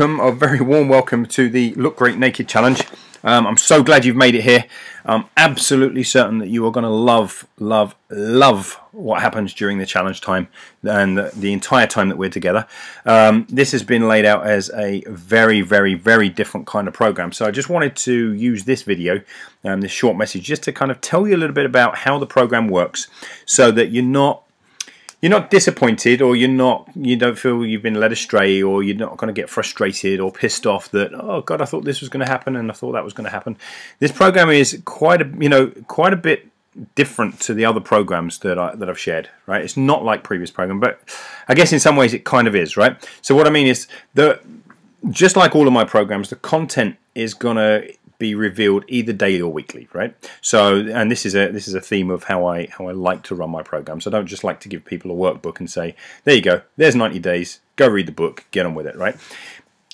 A very warm welcome to the Look Great Naked Challenge. I'm so glad you've made it here. I'm absolutely certain that you are going to love what happens during the challenge time and the entire time that we're together. This has been laid out as a very different kind of program. So I just wanted to use this video, this short message, just to kind of tell you a little bit about how the program works, so that you're not disappointed, or you don't feel you've been led astray, or you're not going to get frustrated or pissed off that, oh God, I thought this was going to happen and I thought that was going to happen. This program is quite a bit different to the other programs that I've shared, right? It's not like previous program, but I guess in some ways it kind of is, right? So what I mean is that just like all of my programs, the content is going to be revealed either daily or weekly, right? So, and this is a theme of how I like to run my programs. I don't just like to give people a workbook and say, there you go, there's 90 days, go read the book, get on with it, right?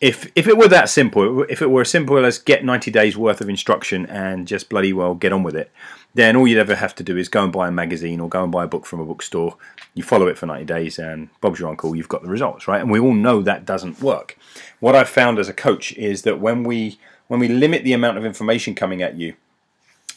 If it were that simple, if it were as simple as get 90 days worth of instruction and just bloody well get on with it, then all you'd ever have to do is go and buy a magazine or go and buy a book from a bookstore. You follow it for 90 days and Bob's your uncle, you've got the results, right? And we all know that doesn't work. What I've found as a coach is that when we limit the amount of information coming at you,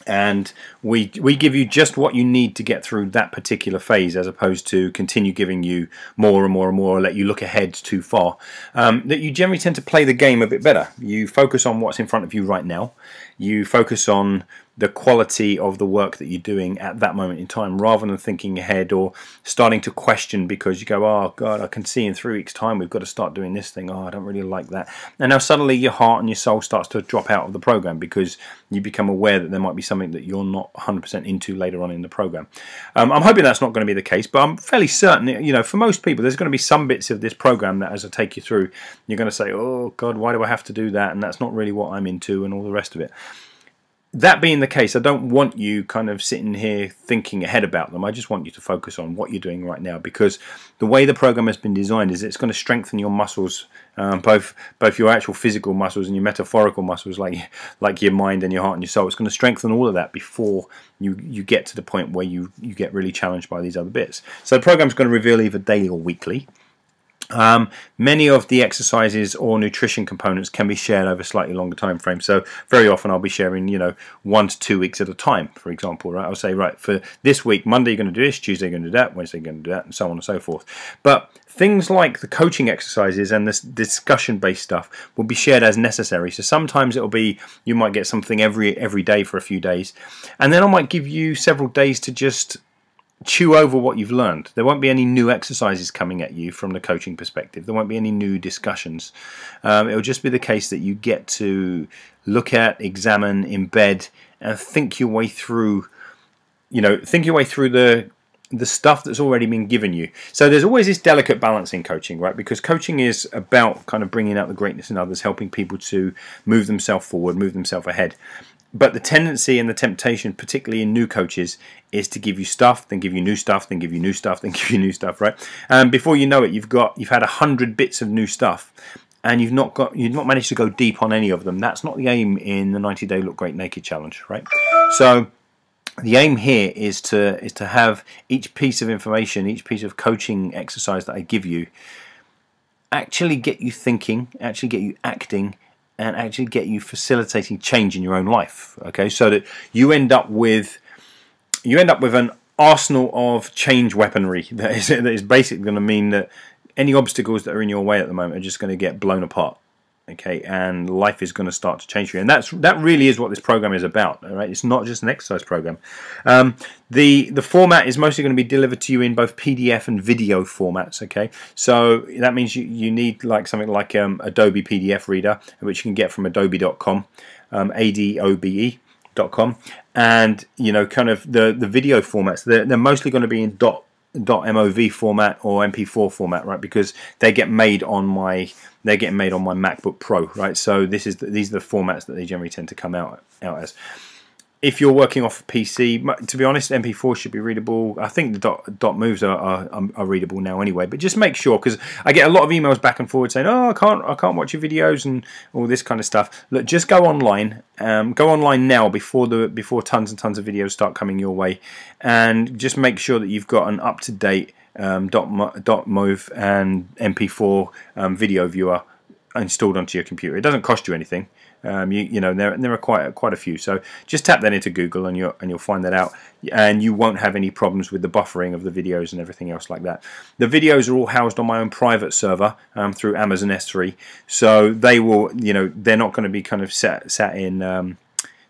and we give you just what you need to get through that particular phase, as opposed to continue giving you more and more and more, or let you look ahead too far, that you generally tend to play the game a bit better. You focus on what's in front of you right now. You focus on the quality of the work that you're doing at that moment in time, rather than thinking ahead or starting to question because you go, oh God, I can see in 3 weeks' time we've got to start doing this thing. Oh, I don't really like that. And now suddenly your heart and your soul starts to drop out of the program because you become aware that there might be something that you're not 100% into later on in the program. I'm hoping that's not going to be the case, but I'm fairly certain, for most people, there's going to be some bits of this program that as I take you through, you're going to say, oh God, why do I have to do that? And that's not really what I'm into, and all the rest of it. That being the case, I don't want you kind of sitting here thinking ahead about them. I just want you to focus on what you're doing right now, because the way the program has been designed is it's going to strengthen your muscles, both your actual physical muscles and your metaphorical muscles, like your mind and your heart and your soul. It's going to strengthen all of that before you get to the point where you get really challenged by these other bits. So the program is going to reveal either daily or weekly. Many of the exercises or nutrition components can be shared over slightly longer time frames. So very often I'll be sharing, 1 to 2 weeks at a time, for example, right? I'll say, right, for this week, Monday you're going to do this, Tuesday you're going to do that, Wednesday you're going to do that, and so on and so forth. But things like the coaching exercises and this discussion-based stuff will be shared as necessary. So sometimes it'll be, you might get something every day for a few days, and then I might give you several days to just chew over what you've learned. There won't be any new exercises coming at you from the coaching perspective. There won't be any new discussions. It'll just be the case that you get to look at, examine, embed, and think your way through, the stuff that's already been given you. So there's always this delicate balance in coaching, right? Because coaching is about kind of bringing out the greatness in others, helping people to move themselves forward, move themselves ahead. But the tendency and the temptation, particularly in new coaches, is to give you stuff, then give you new stuff, then give you new stuff, then give you new stuff, right? And before you know it, you've had 100 bits of new stuff, and you've not managed to go deep on any of them. That's not the aim in the 90-day Look Great Naked Challenge, right? So the aim here is to have each piece of information, each piece of coaching exercise that I give you, actually get you thinking, actually get you acting, and actually get you facilitating change in your own life. Okay, so that you end up with an arsenal of change weaponry that is basically going to mean that any obstacles that are in your way at the moment are just going to get blown apart. Okay, and life is going to start to change for you, and that really is what this program is about. All right, it's not just an exercise program. The format is mostly going to be delivered to you in both PDF and video formats. Okay, so that means you need something like Adobe PDF Reader, which you can get from adobe.com, adobe.com, and kind of the video formats. They're mostly going to be in .mov format or MP4 format, right? Because they get made on my MacBook Pro, right? So these are the formats that they generally tend to come out as. If you're working off a PC, to be honest, MP4 should be readable. I think the .moves are readable now anyway. But just make sure, because I get a lot of emails back and forward saying, "Oh, I can't watch your videos," and all this kind of stuff. Look, just go online. Go online now before tons and tons of videos start coming your way, and just make sure that you've got an up-to-date .mov and MP4 video viewer installed onto your computer. It doesn't cost you anything. You know, there are quite a few. So just tap that into Google and you'll find that out, and you won't have any problems with the buffering of the videos and everything else like that. The videos are all housed on my own private server through Amazon S3, so they will, you know, they're not going to be kind of sat in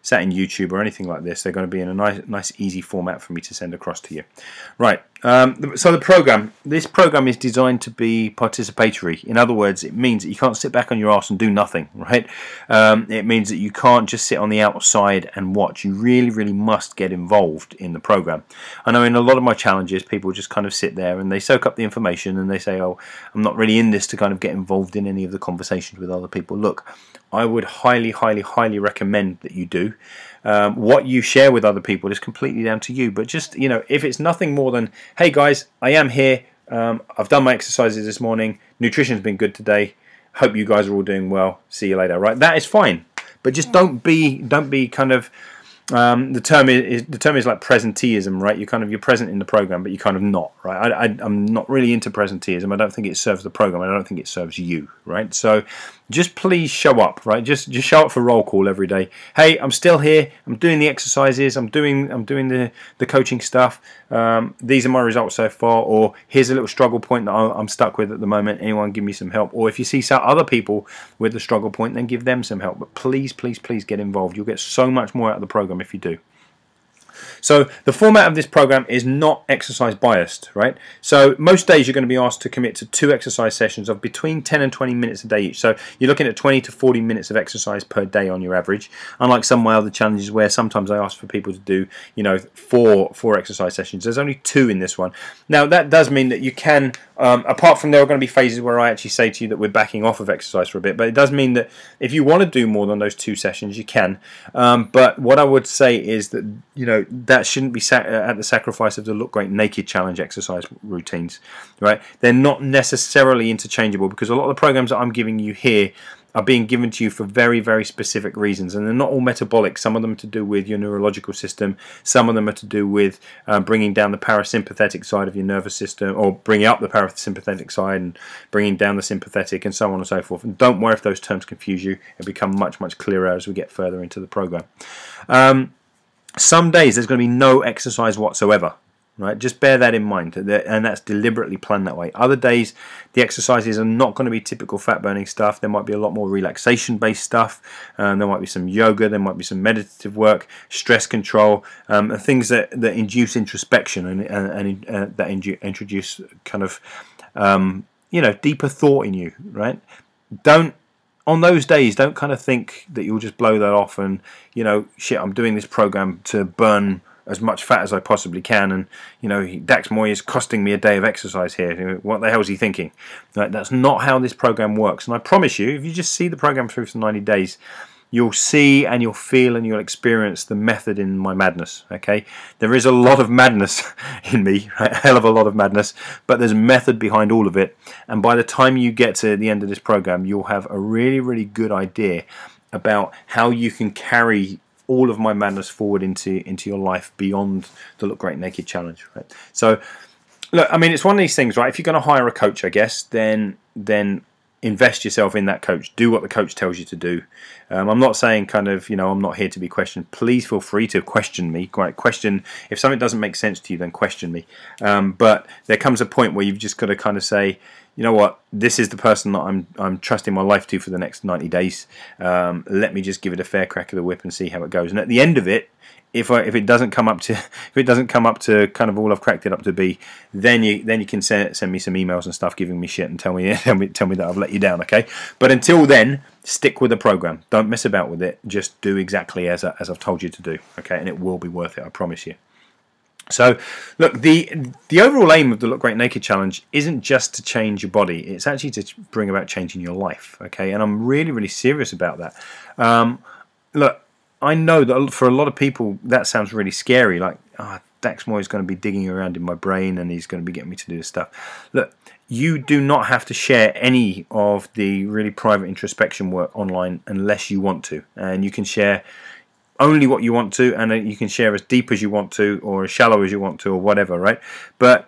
YouTube or anything like this. They're going to be in a nice easy format for me to send across to you. Right, so this program is designed to be participatory. In other words, it means that you can't sit back on your arse and do nothing, right? It means that you can't just sit on the outside and watch. You really must get involved in the program. I know in a lot of my challenges, people just kind of sit there and they soak up the information and they say, oh, I'm not really in this to kind of get involved in any of the conversations with other people. Look, I would highly recommend that you do. What you share with other people is completely down to you, but just, you know, if it's nothing more than, hey guys, I am here, I've done my exercises this morning, nutrition's been good today, hope you guys are all doing well, see you later, right? That is fine, but just don't be kind of, the term is like presenteeism, right? You're present in the program, but you're kind of not, right? I'm not really into presenteeism. I don't think it serves the program. I don't think it serves you, right? So just please show up, right? Just show up for roll call every day. Hey, I'm still here. I'm doing the exercises. I'm doing the coaching stuff. These are my results so far. Or here's a little struggle point that I'm stuck with at the moment. Anyone give me some help? Or if you see some other people with the struggle point, then give them some help. But please get involved. You'll get so much more out of the program if you do. So the format of this program is not exercise biased, right? So most days you're going to be asked to commit to 2 exercise sessions of between 10 and 20 minutes a day each. So you're looking at 20 to 40 minutes of exercise per day on your average. Unlike some of my other challenges where sometimes I ask for people to do, you know, four exercise sessions. There's only 2 in this one. Now that does mean that you can, apart from there are going to be phases where I actually say to you that we're backing off of exercise for a bit, but it does mean that if you want to do more than those 2 sessions, you can. But what I would say is that, you know, that shouldn't be at the sacrifice of the Look Great Naked Challenge exercise routines, right? They're not necessarily interchangeable because a lot of the programs that I'm giving you here are being given to you for very specific reasons, and they're not all metabolic. Some of them are to do with your neurological system, some of them are to do with bringing down the parasympathetic side of your nervous system, or bringing up the parasympathetic side and bringing down the sympathetic, and so on and so forth. And don't worry if those terms confuse you. It'll become much clearer as we get further into the program. Some days there's going to be no exercise whatsoever, right? Just bear that in mind, and that's deliberately planned that way. Other days the exercises are not going to be typical fat burning stuff. There might be a lot more relaxation based stuff, there might be some yoga, there might be some meditative work, stress control, things that induce introspection and that introduce kind of you know, deeper thought in you, right? On those days, don't kind of think that you'll just blow that off and, you know, shit, I'm doing this program to burn as much fat as I possibly can, and, you know, Dax Moy is costing me a day of exercise here. What the hell is he thinking? Right, that's not how this program works. And I promise you, if you just see the program through for 90 days, you'll see and you'll feel and you'll experience the method in my madness, okay? There is a lot of madness in me, a hell of a lot of madness, but there's method behind all of it. And by the time you get to the end of this program, you'll have a really good idea about how you can carry all of my madness forward into your life beyond the Look Great Naked Challenge, right? So, look, I mean, it's one of these things, right? If you're going to hire a coach, I guess, then invest yourself in that coach. Do what the coach tells you to do. I'm not saying kind of, you know, I'm not here to be questioned. Please feel free to question me. Question, if something doesn't make sense to you, then question me. But there comes a point where you've just got to kind of say, you know what, this is the person that I'm trusting my life to for the next 90 days. Let me just give it a fair crack of the whip and see how it goes. And at the end of it, if it doesn't come up to kind of all I've cracked it up to be, then you can send me some emails and stuff giving me shit and tell me that I've let you down, okay? But until then, stick with the program. Don't mess about with it. Just do exactly as I've told you to do, okay? And it will be worth it, I promise you. So, look, the overall aim of the Look Great Naked Challenge isn't just to change your body. It's actually to bring about change in your life, okay? And I'm really serious about that. Look, I know that for a lot of people that sounds really scary, like, Dax Moy is going to be digging around in my brain and he's going to be getting me to do this stuff. Look, you do not have to share any of the really private introspection work online unless you want to, and you can share only what you want to, and you can share as deep as you want to or as shallow as you want to or whatever, right? But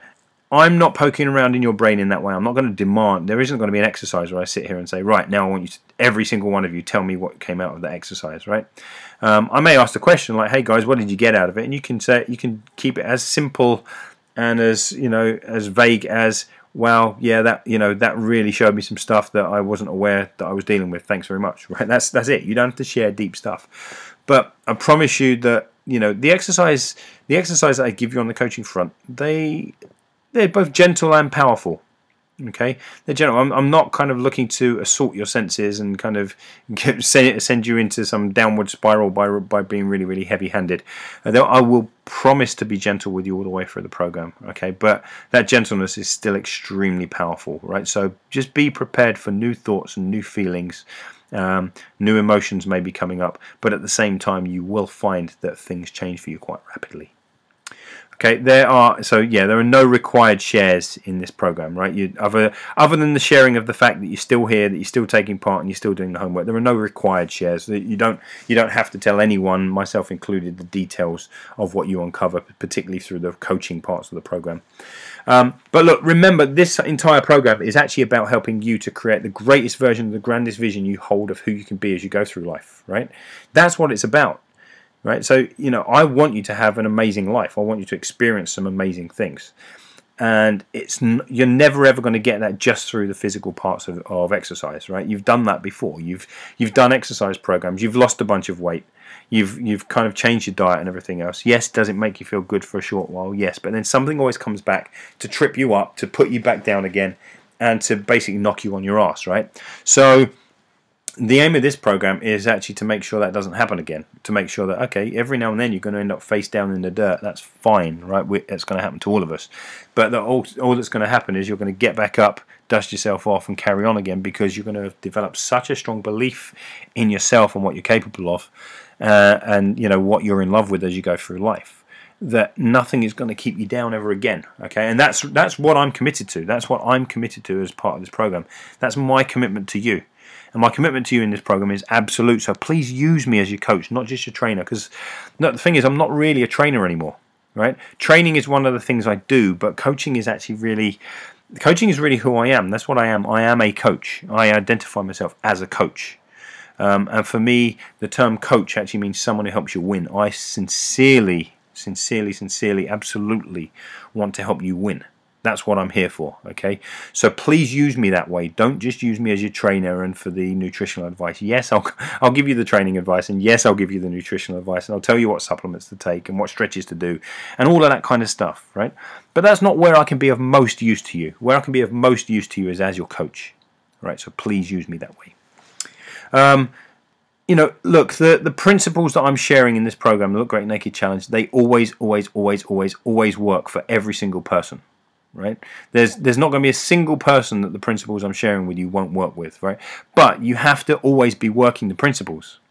I'm not poking around in your brain in that way. I'm not going to demand. There isn't going to be an exercise where I sit here and say, right, now I want you to, every single one of you, tell me what came out of that exercise, right? I may ask the question like, hey guys, what did you get out of it? And you can say, you can keep it as simple and as, you know, as vague as, well, yeah, that, you know, that really showed me some stuff that I wasn't aware that I was dealing with. Thanks very much. Right? That's it. You don't have to share deep stuff. But I promise you that, you know, the exercise that I give you on the coaching front, they're both gentle and powerful. Okay, they're gentle. I'm not kind of looking to assault your senses and kind of send you into some downward spiral by being really, really heavy-handed. I will promise to be gentle with you all the way through the program. Okay, but that gentleness is still extremely powerful, right? So just be prepared for new thoughts and new feelings. New emotions may be coming up, but at the same time, you will find that things change for you quite rapidly. Okay, there are no required shares in this program, right? Other than the sharing of the fact that you're still here, that you're still taking part, and you're still doing the homework, there are no required shares. You don't have to tell anyone, myself included, the details of what you uncover, particularly through the coaching parts of the program. But look, remember, this entire program is actually about helping you to create the greatest version of the grandest vision you hold of who you can be as you go through life, right? That's what it's about. Right, so you know, I want you to have an amazing life. I want you to experience some amazing things, and you're never ever going to get that just through the physical parts of exercise. Right, you've done that before. You've done exercise programs. You've lost a bunch of weight. You've kind of changed your diet and everything else. Yes, does it make you feel good for a short while? Yes, but then something always comes back to trip you up, to put you back down again, and to basically knock you on your ass. Right, so the aim of this program is actually to make sure that doesn't happen again. To make sure that, okay, every now and then you're going to end up face down in the dirt. That's fine, right? It's going to happen to all of us. But all that's going to happen is you're going to get back up, dust yourself off, and carry on again, because you're going to develop such a strong belief in yourself and what you're capable of, and you know what you're in love with as you go through life, that nothing is going to keep you down ever again. Okay, and that's what I'm committed to. That's what I'm committed to as part of this program. That's my commitment to you. And my commitment to you in this program is absolute. So please use me as your coach, not just your trainer. Because the thing is, I'm not really a trainer anymore, right? Training is one of the things I do, but coaching is actually really who I am. That's what I am. I am a coach. I identify myself as a coach. And for me, the term coach actually means someone who helps you win. I sincerely, absolutely want to help you win. That's what I'm here for, okay? So please use me that way. Don't just use me as your trainer and for the nutritional advice. Yes, I'll give you the training advice, and yes, I'll give you the nutritional advice, and I'll tell you what supplements to take and what stretches to do and all of that kind of stuff, right? But that's not where I can be of most use to you. Where I can be of most use to you is as your coach, right? So please use me that way. You know, look, the principles that I'm sharing in this program, the Look Great Naked Challenge, they always work for every single person. Right? There's not going to be a single person that the principles I'm sharing with you won't work with, right? But you have to always be working the principles,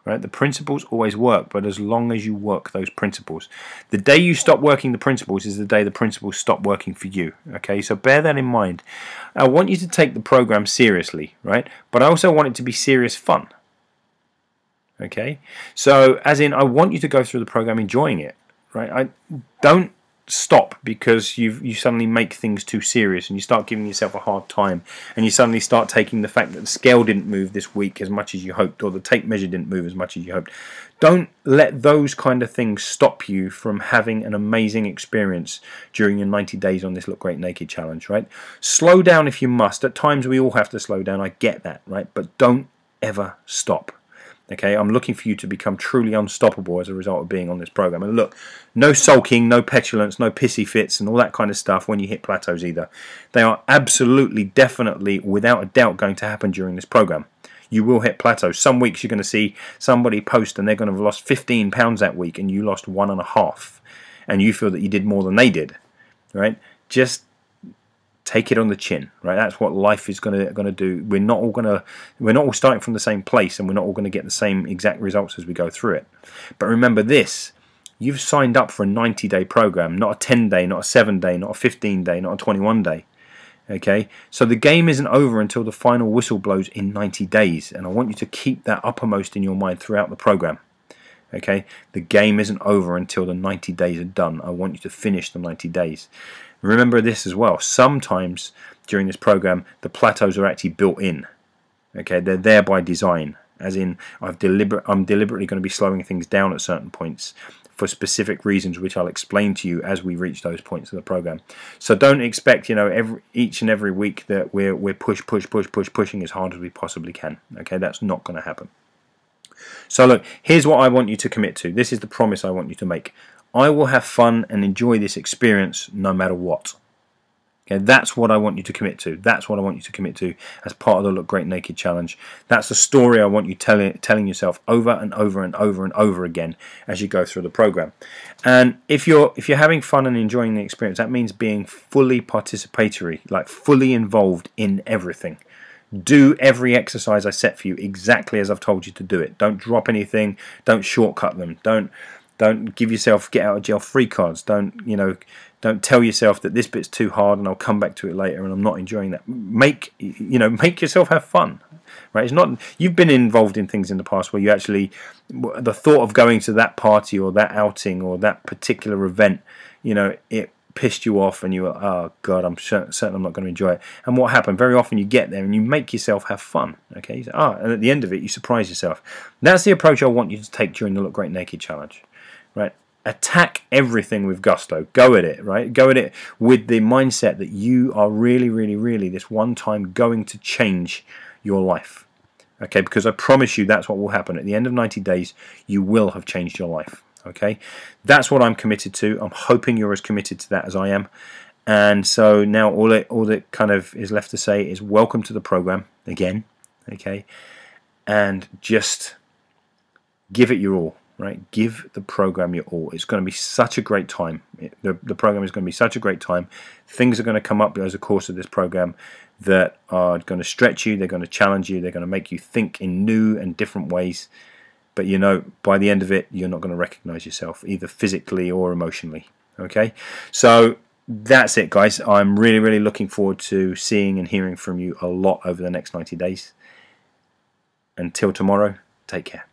right? The principles always work, but as long as you work those principles. The day you stop working the principles is the day the principles stop working for you, okay? So bear that in mind. I want you to take the program seriously, right? But I also want it to be serious fun, okay? So as in, I want you to go through the program enjoying it, right? I don't stop because you suddenly make things too serious and you start giving yourself a hard time, and you suddenly start taking the fact that the scale didn't move this week as much as you hoped, or the tape measure didn't move as much as you hoped. Don't let those kind of things stop you from having an amazing experience during your 90 days on this Look Great Naked Challenge, right? Slow down if you must. At times we all have to slow down, I get that, right? But don't ever stop. Okay, I'm looking for you to become truly unstoppable as a result of being on this program. And look, no sulking, no petulance, no pissy fits and all that kind of stuff when you hit plateaus either. They are absolutely, definitely, without a doubt going to happen during this program. You will hit plateaus. Some weeks you're going to see somebody post and they're going to have lost 15 pounds that week and you lost 1.5. And you feel that you did more than they did, right? Just take it on the chin, right? That's what life is going to do. We're not all starting from the same place, and we're not all going to get the same exact results as we go through it. But remember this: you've signed up for a 90-day program, not a 10-day, not a 7-day, not a 15-day, not a 21-day. Okay, so the game isn't over until the final whistle blows in 90 days, and I want you to keep that uppermost in your mind throughout the program. Okay, the game isn't over until the 90 days are done. I want you to finish the 90 days. Remember this as well. Sometimes during this program, the plateaus are actually built in. Okay, they're there by design, as in I'm deliberately going to be slowing things down at certain points for specific reasons, which I'll explain to you as we reach those points of the program. So don't expect, you know, each and every week that we're pushing as hard as we possibly can. Okay, that's not going to happen. So look, here's what I want you to commit to. This is the promise I want you to make. I will have fun and enjoy this experience no matter what. Okay, that's what I want you to commit to. That's what I want you to commit to as part of the Look Great Naked Challenge. That's the story I want you telling yourself over and over and over and over again as you go through the program. And if you're having fun and enjoying the experience, that means being fully participatory, like fully involved in everything. Do every exercise I set for you exactly as I've told you to do it. Don't drop anything. Don't shortcut them. Don't give yourself get out of jail free cards. Don't tell yourself that this bit's too hard and I'll come back to it later and I'm not enjoying that. Make yourself have fun, right? It's not, you've been involved in things in the past where you actually, the thought of going to that party or that outing or that particular event, you know, it pissed you off and you were, oh God, I'm certain I'm not going to enjoy it. And what happened? Very often you get there and you make yourself have fun. Okay, you say, and at the end of it you surprise yourself. That's the approach I want you to take during the Look Great Naked Challenge, right? Attack everything with gusto. Go at it, right? Go at it with the mindset that you are really this one time going to change your life. Okay, because I promise you that's what will happen. At the end of 90 days, you will have changed your life. Okay, that's what I'm committed to. I'm hoping you're as committed to that as I am. And so now all that kind of is left to say is welcome to the program again. Okay, and just give it your all. Right, give the program your all. It's going to be such a great time. The program is going to be such a great time. Things are going to come up as a course of this program that are going to stretch you. They're going to challenge you. They're going to make you think in new and different ways. But you know, by the end of it, you're not going to recognize yourself either physically or emotionally. Okay, so that's it, guys. I'm really looking forward to seeing and hearing from you a lot over the next 90 days. Until tomorrow, take care.